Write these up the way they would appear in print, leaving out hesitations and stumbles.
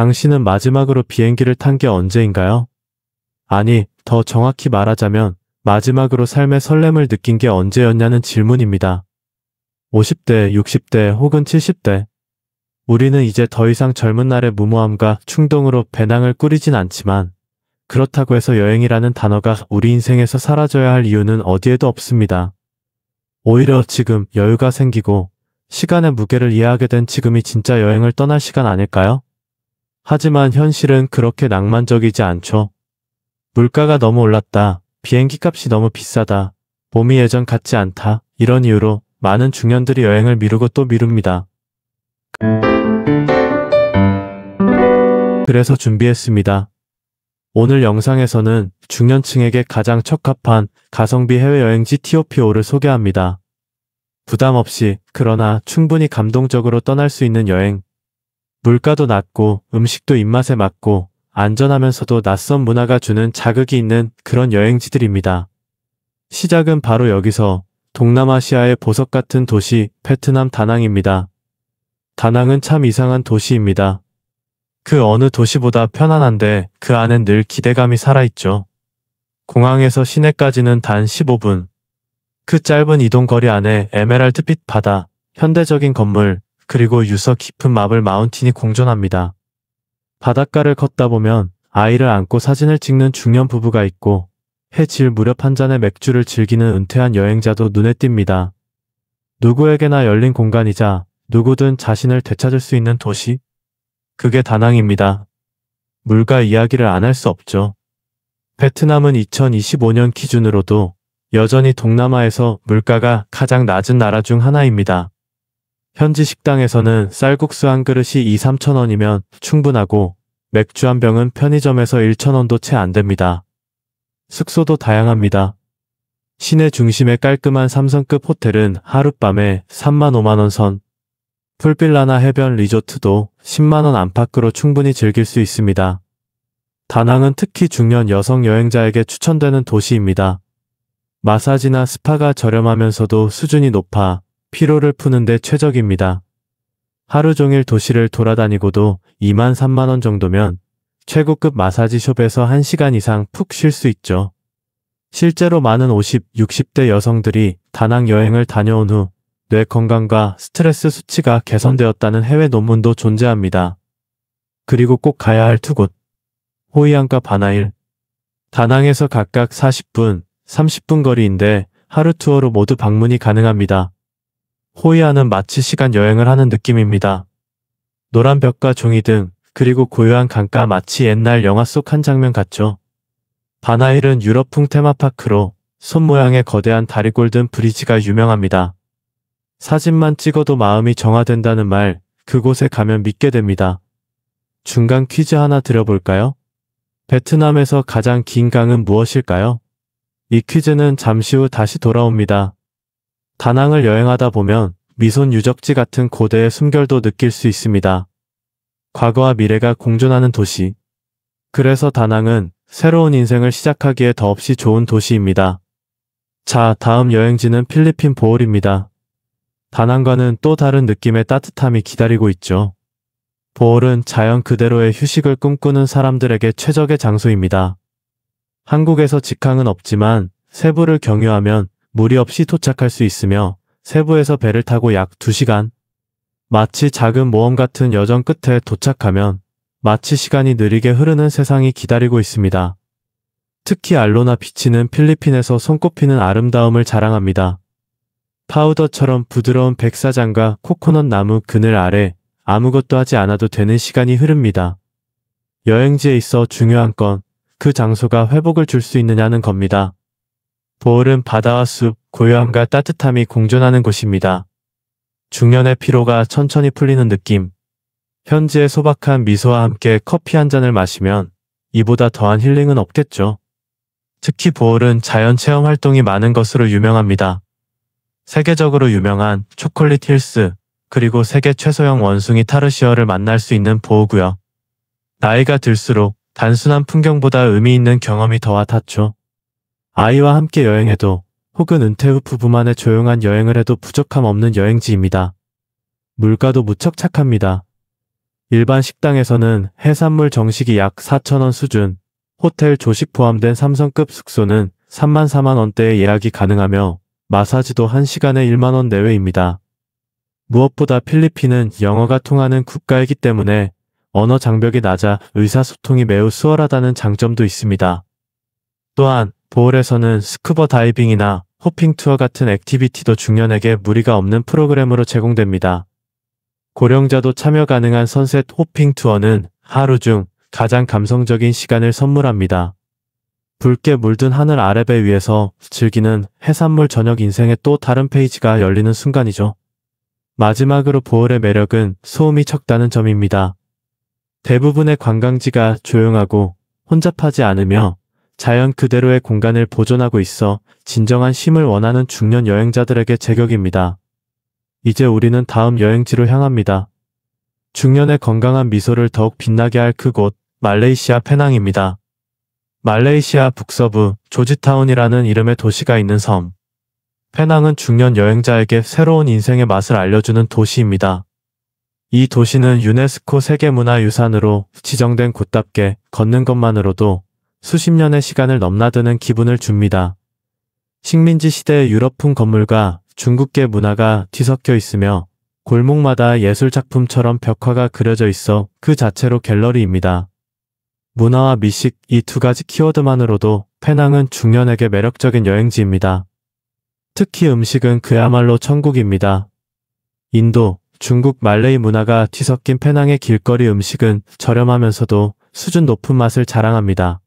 당신은 마지막으로 비행기를 탄 게 언제인가요? 아니, 더 정확히 말하자면 마지막으로 삶의 설렘을 느낀 게 언제였냐는 질문입니다. 50대, 60대 혹은 70대. 우리는 이제 더 이상 젊은 날의 무모함과 충동으로 배낭을 꾸리진 않지만 그렇다고 해서 여행이라는 단어가 우리 인생에서 사라져야 할 이유는 어디에도 없습니다. 오히려 지금 여유가 생기고 시간의 무게를 이해하게 된 지금이 진짜 여행을 떠날 시간 아닐까요? 하지만 현실은 그렇게 낭만적이지 않죠. 물가가 너무 올랐다. 비행기 값이 너무 비싸다. 봄이 예전 같지 않다. 이런 이유로 많은 중년들이 여행을 미루고 또 미룹니다. 그래서 준비했습니다. 오늘 영상에서는 중년층에게 가장 적합한 가성비 해외여행지 TOP5를 소개합니다. 부담 없이 그러나 충분히 감동적으로 떠날 수 있는 여행. 물가도 낮고 음식도 입맛에 맞고 안전하면서도 낯선 문화가 주는 자극이 있는 그런 여행지들입니다. 시작은 바로 여기서 동남아시아의 보석 같은 도시 베트남 다낭입니다. 다낭은 참 이상한 도시입니다. 그 어느 도시보다 편안한데 그 안엔 늘 기대감이 살아있죠. 공항에서 시내까지는 단 15분. 그 짧은 이동 거리 안에 에메랄드빛 바다, 현대적인 건물, 그리고 유서 깊은 마블 마운틴이 공존합니다. 바닷가를 걷다 보면 아이를 안고 사진을 찍는 중년 부부가 있고 해 질 무렵 한 잔의 맥주를 즐기는 은퇴한 여행자도 눈에 띕니다. 누구에게나 열린 공간이자 누구든 자신을 되찾을 수 있는 도시? 그게 다낭입니다. 물가 이야기를 안 할 수 없죠. 베트남은 2025년 기준으로도 여전히 동남아에서 물가가 가장 낮은 나라 중 하나입니다. 현지 식당에서는 쌀국수 한 그릇이 2~3천 원이면 충분하고 맥주 한 병은 편의점에서 1,000원도 채 안 됩니다. 숙소도 다양합니다. 시내 중심의 깔끔한 3성급 호텔은 하룻밤에 3만 5만 원 선, 풀빌라나 해변 리조트도 10만 원 안팎으로 충분히 즐길 수 있습니다. 다낭은 특히 중년 여성 여행자에게 추천되는 도시입니다. 마사지나 스파가 저렴하면서도 수준이 높아 피로를 푸는데 최적입니다. 하루 종일 도시를 돌아다니고도 2만 3만 원 정도면 최고급 마사지숍에서 1시간 이상 푹 쉴 수 있죠. 실제로 많은 50, 60대 여성들이 다낭 여행을 다녀온 후 뇌 건강과 스트레스 수치가 개선되었다는 해외 논문도 존재합니다. 그리고 꼭 가야 할 두 곳. 호이안과 바나일. 다낭에서 각각 40분, 30분 거리인데 하루 투어로 모두 방문이 가능합니다. 호이안은 마치 시간 여행을 하는 느낌입니다. 노란 벽과 종이 등 그리고 고요한 강가 마치 옛날 영화 속 한 장면 같죠. 바나힐은 유럽풍 테마파크로 손 모양의 거대한 다리 골든 브리지가 유명합니다. 사진만 찍어도 마음이 정화된다는 말, 그곳에 가면 믿게 됩니다. 중간 퀴즈 하나 드려볼까요? 베트남에서 가장 긴 강은 무엇일까요? 이 퀴즈는 잠시 후 다시 돌아옵니다. 다낭을 여행하다 보면 미손 유적지 같은 고대의 숨결도 느낄 수 있습니다. 과거와 미래가 공존하는 도시. 그래서 다낭은 새로운 인생을 시작하기에 더없이 좋은 도시입니다. 자, 다음 여행지는 필리핀 보홀입니다. 다낭과는 또 다른 느낌의 따뜻함이 기다리고 있죠. 보홀은 자연 그대로의 휴식을 꿈꾸는 사람들에게 최적의 장소입니다. 한국에서 직항은 없지만 세부를 경유하면 무리 없이 도착할 수 있으며 세부에서 배를 타고 약 2시간. 마치 작은 모험 같은 여정 끝에 도착하면 마치 시간이 느리게 흐르는 세상이 기다리고 있습니다. 특히 알로나 비치는 필리핀에서 손꼽히는 아름다움을 자랑합니다. 파우더처럼 부드러운 백사장과 코코넛 나무 그늘 아래 아무것도 하지 않아도 되는 시간이 흐릅니다. 여행지에 있어 중요한 건 그 장소가 회복을 줄 수 있느냐는 겁니다. 보홀은 바다와 숲, 고요함과 따뜻함이 공존하는 곳입니다. 중년의 피로가 천천히 풀리는 느낌. 현지의 소박한 미소와 함께 커피 한 잔을 마시면 이보다 더한 힐링은 없겠죠. 특히 보홀은 자연 체험 활동이 많은 것으로 유명합니다. 세계적으로 유명한 초콜릿 힐스, 그리고 세계 최소형 원숭이 타르시어를 만날 수 있는 보호구역. 나이가 들수록 단순한 풍경보다 의미 있는 경험이 더 와닿죠. 아이와 함께 여행해도 혹은 은퇴 후 부부만의 조용한 여행을 해도 부족함 없는 여행지입니다. 물가도 무척 착합니다. 일반 식당에서는 해산물 정식이 약 4,000원 수준, 호텔 조식 포함된 3성급 숙소는 34,000원대에 예약이 가능하며 마사지도 1시간에 10,000원 내외입니다. 무엇보다 필리핀은 영어가 통하는 국가이기 때문에 언어 장벽이 낮아 의사소통이 매우 수월하다는 장점도 있습니다. 또한 보홀에서는 스쿠버 다이빙이나 호핑 투어 같은 액티비티도 중년에게 무리가 없는 프로그램으로 제공됩니다. 고령자도 참여 가능한 선셋 호핑 투어는 하루 중 가장 감성적인 시간을 선물합니다. 붉게 물든 하늘 아래배 위에서 즐기는 해산물 저녁 인생의 또 다른 페이지가 열리는 순간이죠. 마지막으로 보홀의 매력은 소음이 적다는 점입니다. 대부분의 관광지가 조용하고 혼잡하지 않으며 자연 그대로의 공간을 보존하고 있어 진정한 쉼을 원하는 중년 여행자들에게 제격입니다. 이제 우리는 다음 여행지로 향합니다. 중년의 건강한 미소를 더욱 빛나게 할 그곳, 말레이시아 페낭입니다. 말레이시아 북서부 조지타운이라는 이름의 도시가 있는 섬. 페낭은 중년 여행자에게 새로운 인생의 맛을 알려주는 도시입니다. 이 도시는 유네스코 세계문화유산으로 지정된 곳답게 걷는 것만으로도 수십 년의 시간을 넘나드는 기분을 줍니다. 식민지 시대의 유럽풍 건물과 중국계 문화가 뒤섞여 있으며 골목마다 예술작품처럼 벽화가 그려져 있어 그 자체로 갤러리입니다. 문화와 미식 이 두 가지 키워드만으로도 페낭은 중년에게 매력적인 여행지입니다. 특히 음식은 그야말로 천국입니다. 인도, 중국, 말레이 문화가 뒤섞인 페낭의 길거리 음식은 저렴하면서도 수준 높은 맛을 자랑합니다.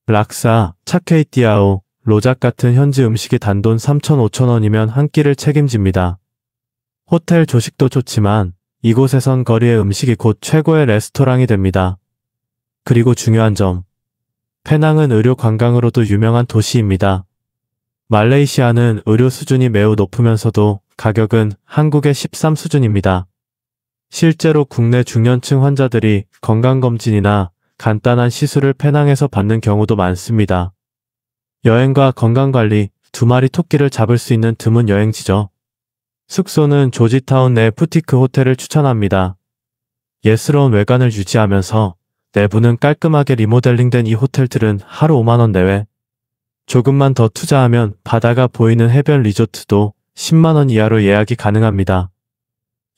락사, 차케이띠아오, 로작 같은 현지 음식이 단돈 3,000~5,000원이면 한 끼를 책임집니다. 호텔 조식도 좋지만 이곳에선 거리의 음식이 곧 최고의 레스토랑이 됩니다. 그리고 중요한 점, 페낭은 의료 관광으로도 유명한 도시입니다. 말레이시아는 의료 수준이 매우 높으면서도 가격은 한국의 13 수준입니다. 실제로 국내 중년층 환자들이 건강검진이나 간단한 시술을 페낭에서 받는 경우도 많습니다. 여행과 건강관리, 두 마리 토끼를 잡을 수 있는 드문 여행지죠. 숙소는 조지타운 내 부티크 호텔을 추천합니다. 예스러운 외관을 유지하면서 내부는 깔끔하게 리모델링된 이 호텔들은 하루 50,000원 내외. 조금만 더 투자하면 바다가 보이는 해변 리조트도 100,000원 이하로 예약이 가능합니다.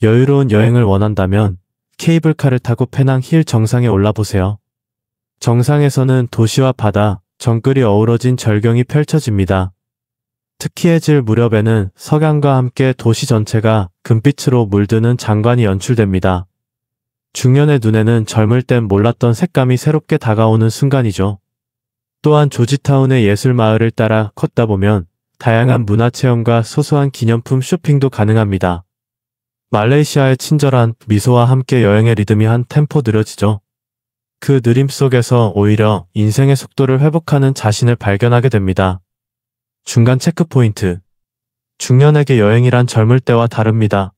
여유로운 여행을 원한다면 케이블카를 타고 페낭 힐 정상에 올라보세요. 정상에서는 도시와 바다, 정글이 어우러진 절경이 펼쳐집니다. 특히 해질 무렵에는 석양과 함께 도시 전체가 금빛으로 물드는 장관이 연출됩니다. 중년의 눈에는 젊을 땐 몰랐던 색감이 새롭게 다가오는 순간이죠. 또한 조지타운의 예술마을을 따라 걷다 보면 다양한 문화체험과 소소한 기념품 쇼핑도 가능합니다. 말레이시아의 친절한 미소와 함께 여행의 리듬이 한 템포 느려지죠. 그 느림 속에서 오히려 인생의 속도를 회복하는 자신을 발견하게 됩니다. 중간 체크포인트. 중년에게 여행이란 젊을 때와 다릅니다.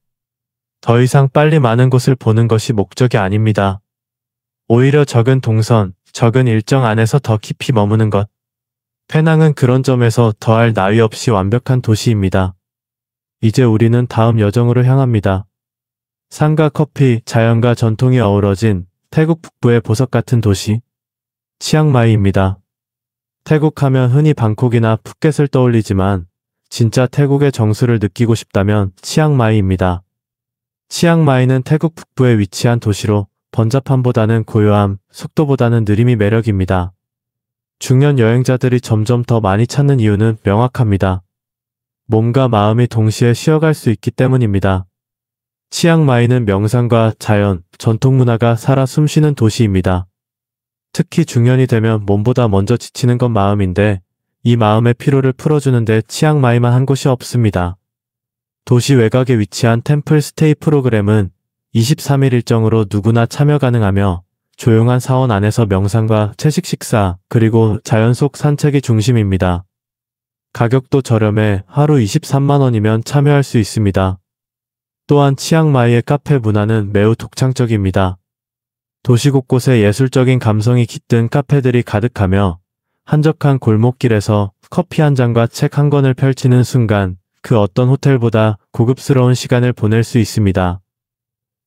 더 이상 빨리 많은 곳을 보는 것이 목적이 아닙니다. 오히려 적은 동선, 적은 일정 안에서 더 깊이 머무는 것. 페낭은 그런 점에서 더할 나위 없이 완벽한 도시입니다. 이제 우리는 다음 여정으로 향합니다. 산과 커피, 자연과 전통이 어우러진 태국 북부의 보석 같은 도시, 치앙마이입니다. 태국 하면 흔히 방콕이나 푸켓을 떠올리지만 진짜 태국의 정수를 느끼고 싶다면 치앙마이입니다. 치앙마이는 태국 북부에 위치한 도시로 번잡함보다는 고요함, 속도보다는 느림이 매력입니다. 중년 여행자들이 점점 더 많이 찾는 이유는 명확합니다. 몸과 마음이 동시에 쉬어갈 수 있기 때문입니다. 치앙마이는 명상과 자연, 전통문화가 살아 숨쉬는 도시입니다. 특히 중년이 되면 몸보다 먼저 지치는 건 마음인데 이 마음의 피로를 풀어주는데 치앙마이만 한 곳이 없습니다. 도시 외곽에 위치한 템플 스테이 프로그램은 23일 일정으로 누구나 참여 가능하며 조용한 사원 안에서 명상과 채식 식사, 그리고 자연 속 산책이 중심입니다. 가격도 저렴해 하루 23만원이면 참여할 수 있습니다. 또한 치앙마이의 카페 문화는 매우 독창적입니다. 도시 곳곳에 예술적인 감성이 깃든 카페들이 가득하며 한적한 골목길에서 커피 한 잔과 책 한 권을 펼치는 순간 그 어떤 호텔보다 고급스러운 시간을 보낼 수 있습니다.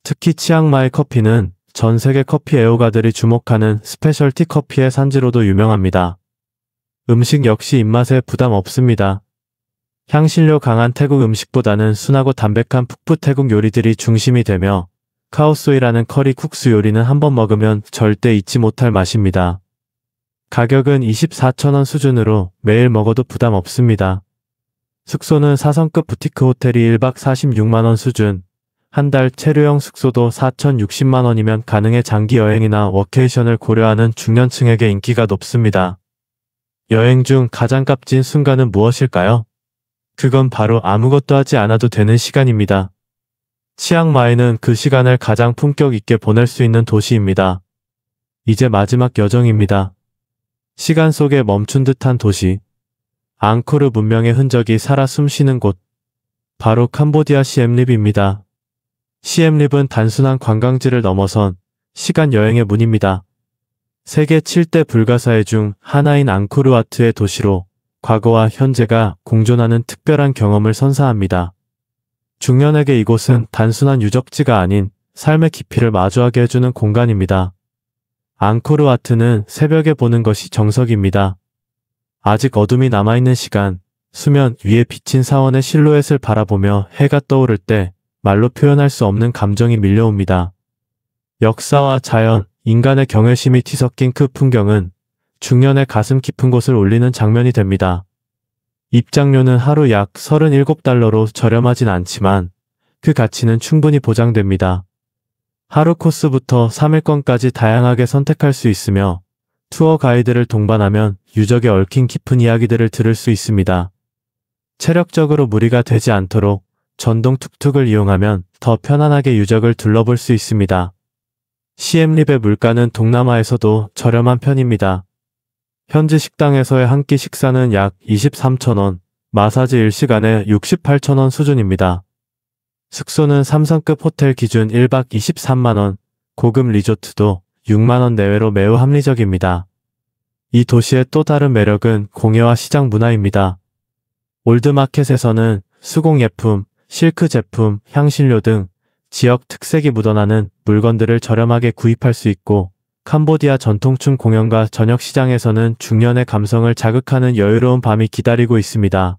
특히 치앙마이 커피는 전 세계 커피 애호가들이 주목하는 스페셜티 커피의 산지로도 유명합니다. 음식 역시 입맛에 부담 없습니다. 향신료 강한 태국 음식보다는 순하고 담백한 북부 태국 요리들이 중심이 되며 카오소이라는 커리 국수 요리는 한번 먹으면 절대 잊지 못할 맛입니다. 가격은 24,000원 수준으로 매일 먹어도 부담 없습니다. 숙소는 4성급 부티크 호텔이 1박 46만원 수준, 한 달 체류형 숙소도 4,060만원이면 가능해 장기 여행이나 워케이션을 고려하는 중년층에게 인기가 높습니다. 여행 중 가장 값진 순간은 무엇일까요? 그건 바로 아무것도 하지 않아도 되는 시간입니다. 치앙마이는 그 시간을 가장 품격 있게 보낼 수 있는 도시입니다. 이제 마지막 여정입니다. 시간 속에 멈춘 듯한 도시. 앙코르 문명의 흔적이 살아 숨쉬는 곳. 바로 캄보디아 시엠립입니다. 시엠립은 단순한 관광지를 넘어선 시간 여행의 문입니다. 세계 7대 불가사의 중 하나인 앙코르와트의 도시로 과거와 현재가 공존하는 특별한 경험을 선사합니다. 중년에게 이곳은 단순한 유적지가 아닌 삶의 깊이를 마주하게 해주는 공간입니다. 앙코르와트는 새벽에 보는 것이 정석입니다. 아직 어둠이 남아있는 시간, 수면 위에 비친 사원의 실루엣을 바라보며 해가 떠오를 때 말로 표현할 수 없는 감정이 밀려옵니다. 역사와 자연, 인간의 경외심이 뒤섞인 그 풍경은 중년의 가슴 깊은 곳을 울리는 장면이 됩니다. 입장료는 하루 약 37달러로 저렴하진 않지만 그 가치는 충분히 보장됩니다. 하루 코스부터 3일권까지 다양하게 선택할 수 있으며 투어 가이드를 동반하면 유적에 얽힌 깊은 이야기들을 들을 수 있습니다. 체력적으로 무리가 되지 않도록 전동 툭툭을 이용하면 더 편안하게 유적을 둘러볼 수 있습니다. 시엠립의 물가는 동남아에서도 저렴한 편입니다. 현지 식당에서의 한 끼 식사는 약 23,000원, 마사지 1시간에 68,000원 수준입니다. 숙소는 3성급 호텔 기준 1박 23만원, 고급 리조트도 6만원 내외로 매우 합리적입니다. 이 도시의 또 다른 매력은 공예와 시장 문화입니다. 올드마켓에서는 수공예품, 실크 제품, 향신료 등 지역 특색이 묻어나는 물건들을 저렴하게 구입할 수 있고 캄보디아 전통춤 공연과 저녁 시장에서는 중년의 감성을 자극하는 여유로운 밤이 기다리고 있습니다.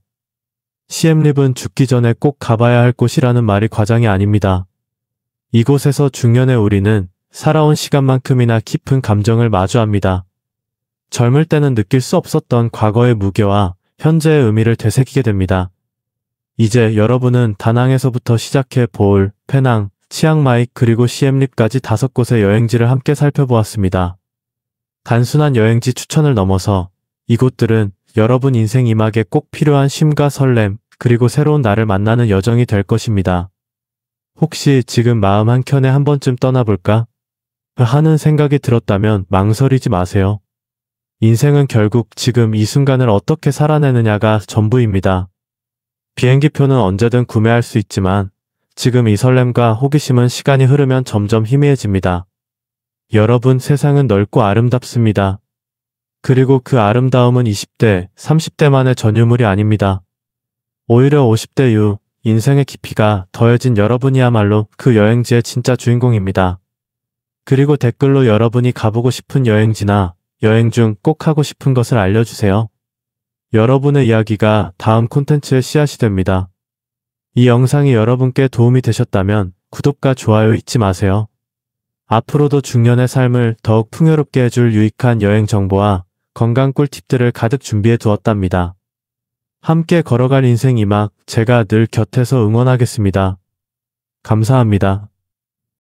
시엠립은 죽기 전에 꼭 가봐야 할 곳이라는 말이 과장이 아닙니다. 이곳에서 중년의 우리는 살아온 시간만큼이나 깊은 감정을 마주합니다. 젊을 때는 느낄 수 없었던 과거의 무게와 현재의 의미를 되새기게 됩니다. 이제 여러분은 다낭에서부터 시작해 보올, 페낭, 치앙마이 그리고 시엠립까지 5곳의 여행지를 함께 살펴보았습니다. 단순한 여행지 추천을 넘어서 이곳들은 여러분 인생 이막에 꼭 필요한 쉼과 설렘, 그리고 새로운 나를 만나는 여정이 될 것입니다. 혹시 지금 마음 한켠에 한 번쯤 떠나볼까? 하는 생각이 들었다면 망설이지 마세요. 인생은 결국 지금 이 순간을 어떻게 살아내느냐가 전부입니다. 비행기표는 언제든 구매할 수 있지만 지금 이 설렘과 호기심은 시간이 흐르면 점점 희미해집니다. 여러분, 세상은 넓고 아름답습니다. 그리고 그 아름다움은 20대, 30대만의 전유물이 아닙니다. 오히려 50대 이후 인생의 깊이가 더해진 여러분이야말로 그 여행지의 진짜 주인공입니다. 그리고 댓글로 여러분이 가보고 싶은 여행지나 여행 중 꼭 하고 싶은 것을 알려주세요. 여러분의 이야기가 다음 콘텐츠의 씨앗이 됩니다. 이 영상이 여러분께 도움이 되셨다면 구독과 좋아요 잊지 마세요. 앞으로도 중년의 삶을 더욱 풍요롭게 해줄 유익한 여행 정보와 건강 꿀팁들을 가득 준비해 두었답니다. 함께 걸어갈 인생 이막 제가 늘 곁에서 응원하겠습니다. 감사합니다.